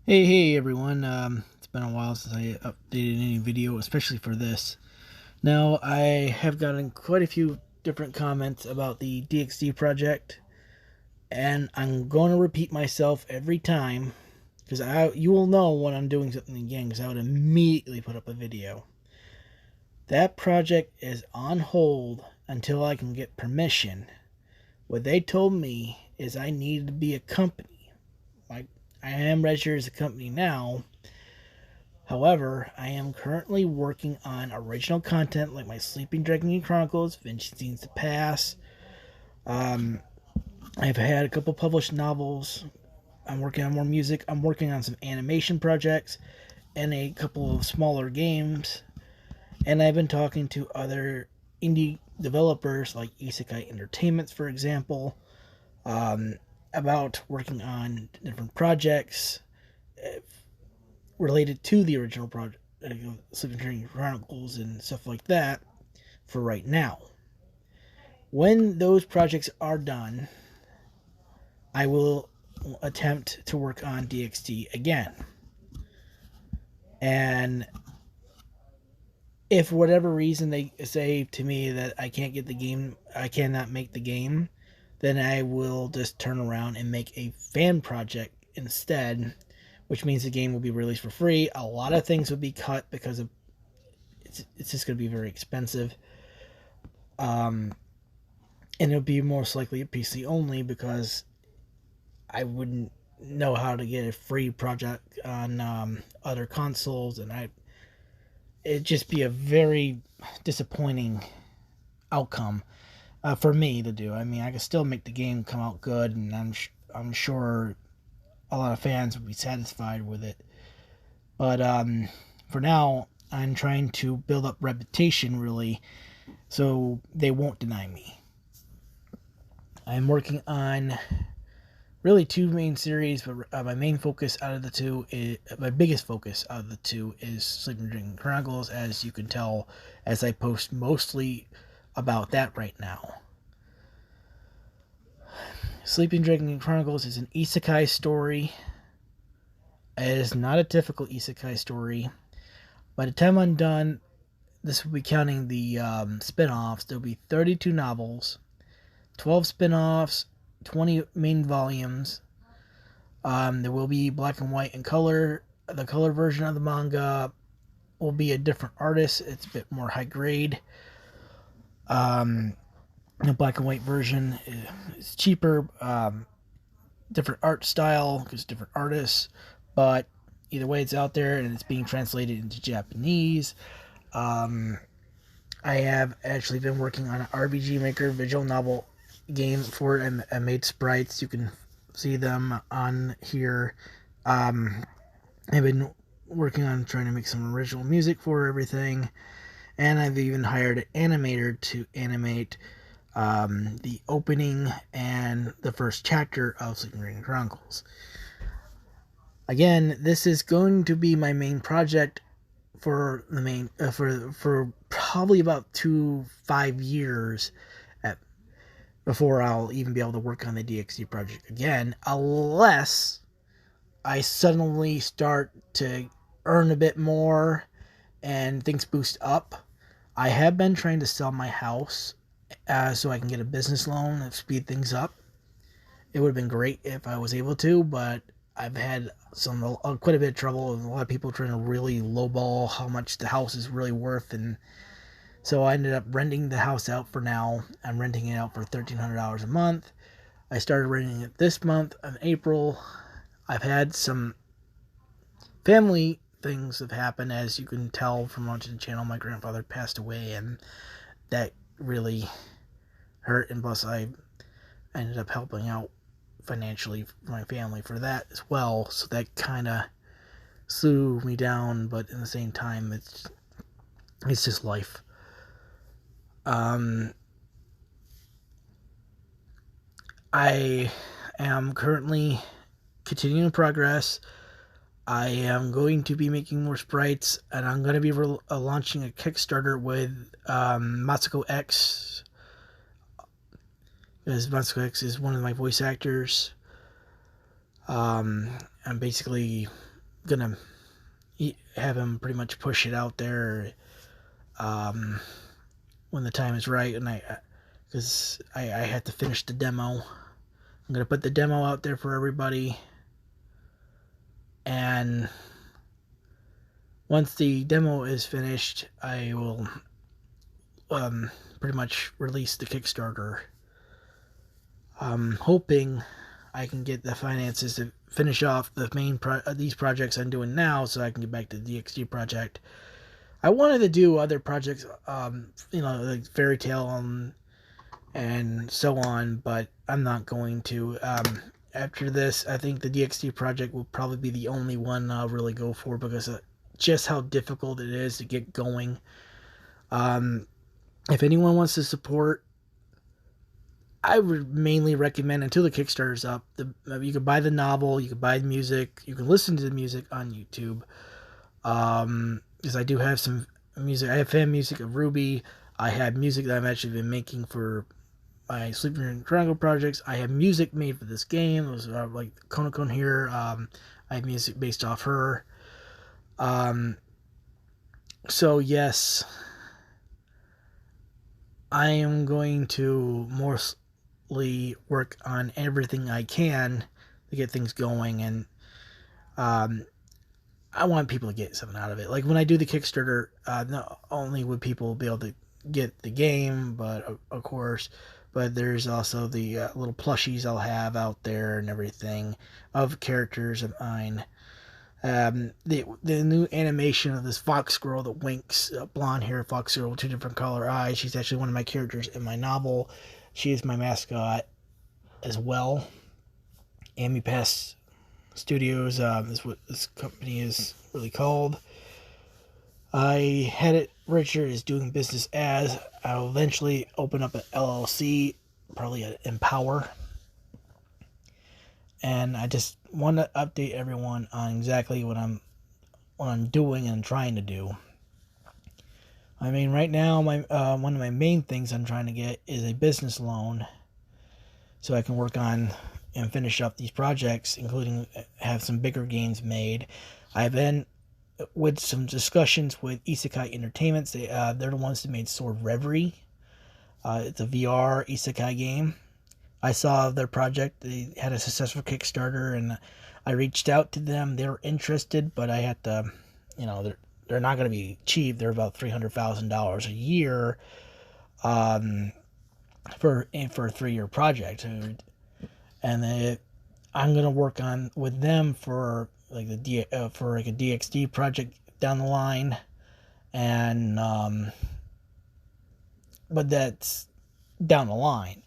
Hey everyone. It's been a while since I updated any video, especially for this. Now, I have gotten quite a few different comments about the DxD project, and I'm going to repeat myself every time because you will know when I'm doing something again because I would immediately put up a video. That project is on hold until I can get permission. What they told me is I needed to be a company. Like, I am registered as a company now. However, I am currently working on original content like my Sleeping Dragon Chronicles, Vinci Scenes to Pass. Um, I've had a couple published novels. I'm working on more music. I'm working on some animation projects and a couple of smaller games. And I've been talking to other indie developers like Isekai Entertainments, for example, um, about working on different projects related to the original project, Sleeping Dragon Chronicles and stuff like that, for right now. When those projects are done, I will attempt to work on DxD again. And if for whatever reason they say to me that I can't get the game, I cannot make the game, then I will just turn around and make a fan project instead, which means the game will be released for free. A lot of things will be cut because of it's just going to be very expensive. And it'll be most likely a PC only because I wouldn't know how to get a free project on other consoles, and it'd just be a very disappointing outcome for me to do. I mean, I could still make the game come out good, and I'm sure a lot of fans would be satisfied with it. But for now, I'm trying to build up reputation really, so they won't deny me. I'm working on really two main series, but my main focus out of the two is my biggest focus out of the two is Sleeping Dragon Chronicles, as you can tell, as I post mostly about that right now. Sleeping Dragon Chronicles is an isekai story. It is not a typical isekai story. By the time I'm done, this will be counting the spin-offs. There'll be 32 novels, 12 spin-offs, 20 main volumes. There will be black and white and color. The color version of the manga will be a different artist. It's a bit more high grade. The black and white version is cheaper. Different art style because different artists. But either way, it's out there and it's being translated into Japanese. I have actually been working on an RPG Maker visual novel game for it. I made sprites. You can see them on here. I've been working on trying to make some original music for everything, and I've even hired an animator to animate the opening and the first chapter of Sleeping Dragon Chronicles. Again, this is going to be my main project for the main for probably about 5 years before I'll even be able to work on the DxD project again, unless I suddenly start to earn a bit more and things boost up. I have been trying to sell my house so I can get a business loan and speed things up. It would have been great if I was able to, but I've had quite a bit of trouble with a lot of people trying to really lowball how much the house is really worth, and so I ended up renting the house out for now. I'm renting it out for $1,300 a month. I started renting it this month in April. I've had some family things have happened, as you can tell from watching the channel. My grandfather passed away, and that really hurt, and plus I ended up helping out financially for my family for that as well, so that kind of slowed me down, but in the same time it's just life. I am currently continuing progress. I am going to be making more sprites, and I'm going to be launching a Kickstarter with Matsuko X, because Matsuko X is one of my voice actors. I'm basically gonna have him pretty much push it out there when the time is right, and because I had to finish the demo. I'm gonna put the demo out there for everybody, and once the demo is finished, I will pretty much release the Kickstarter. I'm hoping I can get the finances to finish off the main these projects I'm doing now, so I can get back to the DxD project. I wanted to do other projects, like Fairy Tale and so on, but I'm not going to. After this, I think the DxD project will probably be the only one I'll really go for because of just how difficult it is to get going. If anyone wants to support, I would mainly recommend, until the Kickstarter's up, you can buy the novel, you can buy the music, you can listen to the music on YouTube. Because I do have some music. I have fan music of Ruby. I have music that I've actually been making for my Sleeping Dream Chronicle projects. I have music made for this game. It was like Chronicles here. I have music based off her. So yes, I am going to mostly work on everything I can to get things going, and I want people to get something out of it. Like when I do the Kickstarter, not only would people be able to get the game, but of course, but there's also the little plushies I'll have out there and everything of characters of mine. The new animation of this fox girl that winks, blonde hair fox girl with 2 different color eyes. She's actually one of my characters in my novel. She is my mascot as well. Amy Pass Studios is what this company is really called. I had it registered as doing business as. I'll eventually open up an LLC, probably at Empower. And I just want to update everyone on exactly what I'm doing and trying to do. I mean, right now, one of my main things I'm trying to get is a business loan, so I can work on and finish up these projects, including have some bigger games made. I've been with some discussions with Isekai Entertainment. They're the ones that made Sword Reverie. It's a VR Isekai game. I saw their project. They had a successful Kickstarter, and I reached out to them. They were interested, but I had to, they're not going to be cheap. They're about $300,000 a year for a 3-year project. And I'm going to work on with them for like a DxD project down the line, and but that's down the line.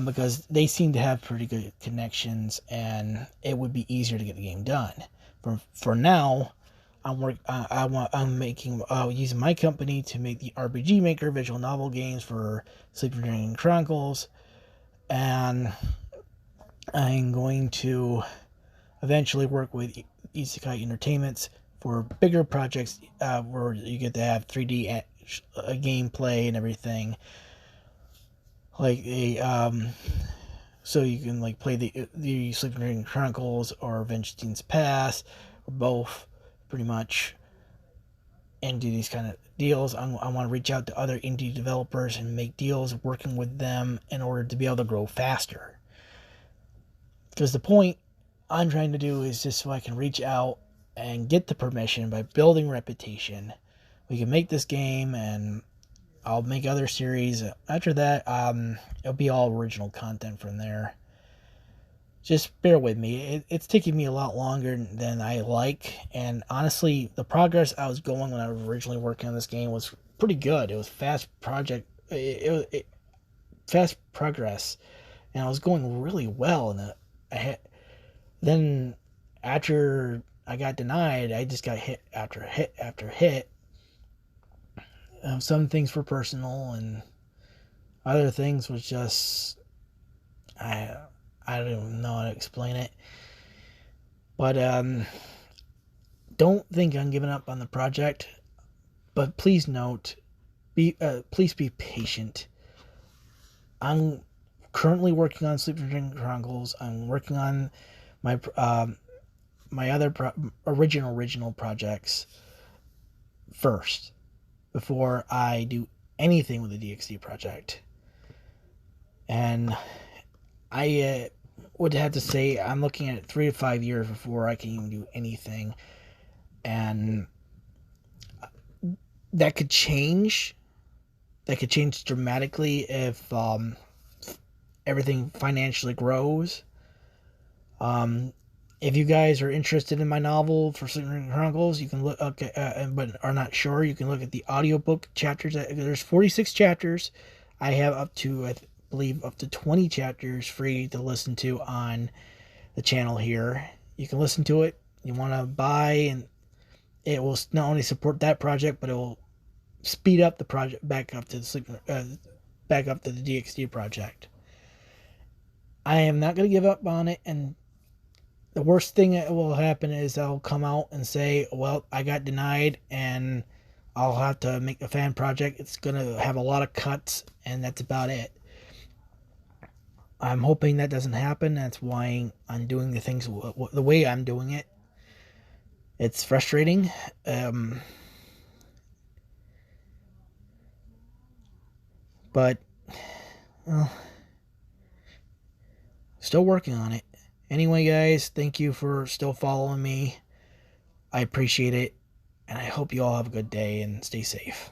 Because they seem to have pretty good connections, and it would be easier to get the game done. For now, I'm making using my company to make the RPG Maker visual novel games for Sleeping Dream Chronicles, and I'm going to eventually work with Isekai Entertainments for bigger projects where you get to have 3D gameplay and everything. Like so you can like play the Sleeping Dream Chronicles or Vengeance Pass, or both, pretty much, and do these kind of deals. I want to reach out to other indie developers and make deals working with them in order to be able to grow faster. Because the point I'm trying to do is just so I can reach out and get the permission by building reputation. We can make this game, and I'll make other series. After that, it'll be all original content from there. Just bear with me. It's taking me a lot longer than I like. And honestly, the progress I was going when I was originally working on this game was pretty good. It was fast project. Fast progress. And I was going really well. And then after I got denied, I just got hit after hit after hit. Some things were personal, and other things was just I don't even know how to explain it. But don't think I'm giving up on the project. But please note, please be patient. I'm currently working on Sleeping Dream Chronicles. I'm working on my my other original projects first before I do anything with the DxD project. And I would have to say I'm looking at 3 to 5 years before I can even do anything. And that could change. That could change dramatically if everything financially grows. If you guys are interested in my novel for Chronicles, you can look, but are not sure, you can look at the audiobook chapters. There's 46 chapters. I have up to, I believe, up to 20 chapters free to listen to on the channel here. You can listen to it. You want to buy, and it will not only support that project, but it will speed up the project back up to the DxD project. I am not going to give up on it, and the worst thing that will happen is I'll come out and say, well, I got denied, and I'll have to make a fan project. It's going to have a lot of cuts, and that's about it. I'm hoping that doesn't happen. That's why I'm doing the things the way I'm doing it. It's frustrating. But, well, still working on it. Anyway, guys, thank you for still following me. I appreciate it, and I hope you all have a good day and stay safe.